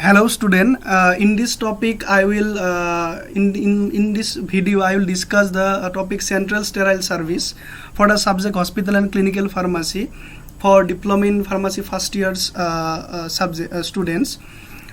Hello student, in this topic I will in this video I will discuss the topic central sterile service for the subject hospital and clinical pharmacy for diploma in pharmacy first years students.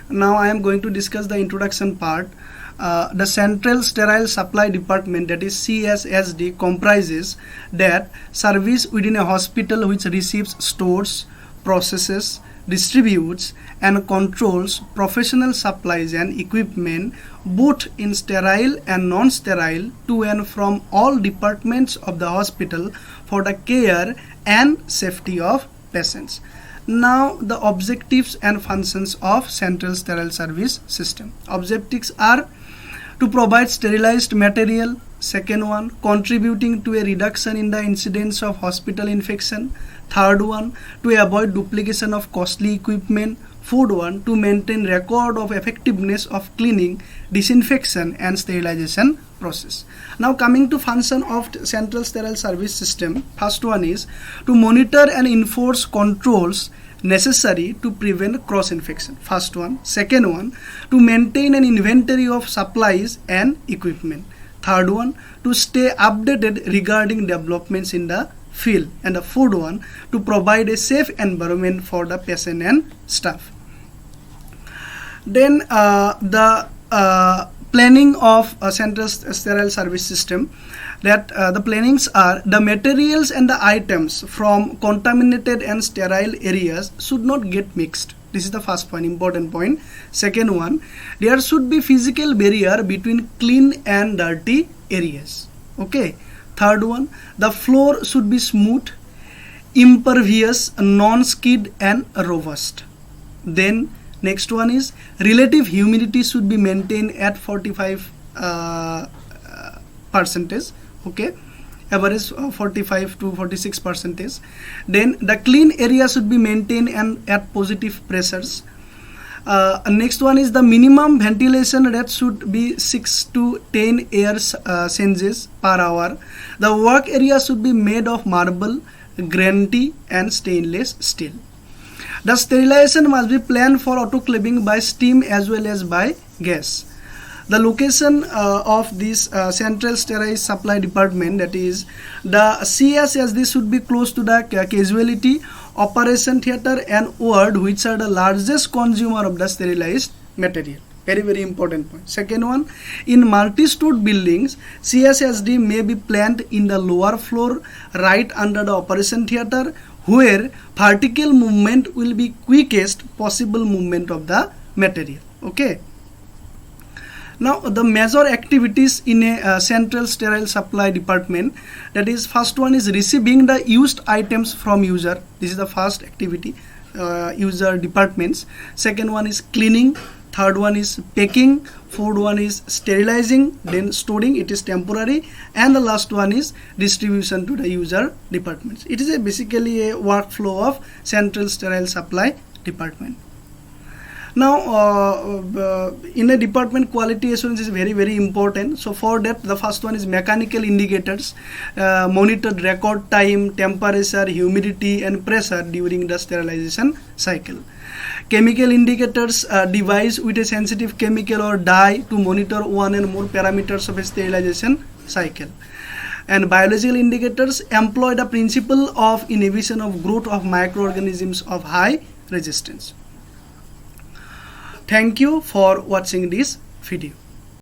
Now I am going to discuss the introduction part. The central sterile supply department, that is CSSD, comprises that service within a hospital which receives, stores, processes, distributes and controls professional supplies and equipment both in sterile and non-sterile to and from all departments of the hospital for the care and safety of patients. Now the objectives and functions of central sterile service system. Objectives are to provide sterilized material. Second one, contributing to a reduction in the incidence of hospital infection. Third one, to avoid duplication of costly equipment. Fourth one, to maintain record of effectiveness of cleaning, disinfection and sterilization process. Now coming to function of central sterile service system, first one is to monitor and enforce controls necessary to prevent cross infection. First one. Second one, to maintain an inventory of supplies and equipment. Third one, to stay updated regarding developments in the field. And the fourth one, to provide a safe environment for the patient and staff. Then the planning of a central sterile service system, that the plannings are the materials and the items from contaminated and sterile areas should not get mixed. This is the first point, important point. Second one, there should be physical barrier between clean and dirty areas. Okay. Third one, the floor should be smooth, impervious, non-skid and robust. Then next one is relative humidity should be maintained at 45 percentage. Okay, average 45 to 46 percentage. Then the clean area should be maintained and at positive pressures. Next one is the minimum ventilation rate should be 6 to 10 air changes per hour. The work area should be made of marble, granite and stainless steel. The sterilization must be planned for autoclaving by steam as well as by gas. The location of this central sterile supply department, that is the CSSD, should be close to the casualty, operation theatre and ward, which are the largest consumer of the sterilized material. Very important point. Second one, in multi-stored buildings, CSSD may be planned in the lower floor right under the operation theatre, where particle movement will be quickest possible movement of the material. Okay. Now the major activities in a central sterile supply department, that is first one is receiving the used items from user. This is the first activity, user departments. Second one is cleaning. Third one is packing. Fourth one is sterilizing, then storing, it is temporary, and the last one is distribution to the user departments. It is basically a workflow of central sterile supply department. Now in a department, quality assurance is very important. So for that, the first one is mechanical indicators, monitored record time, temperature, humidity and pressure during the sterilization cycle. Chemical indicators, device with a sensitive chemical or dye to monitor one and more parameters of a sterilization cycle. And biological indicators employ the principle of inhibition of growth of microorganisms of high resistance. Thank you for watching this video.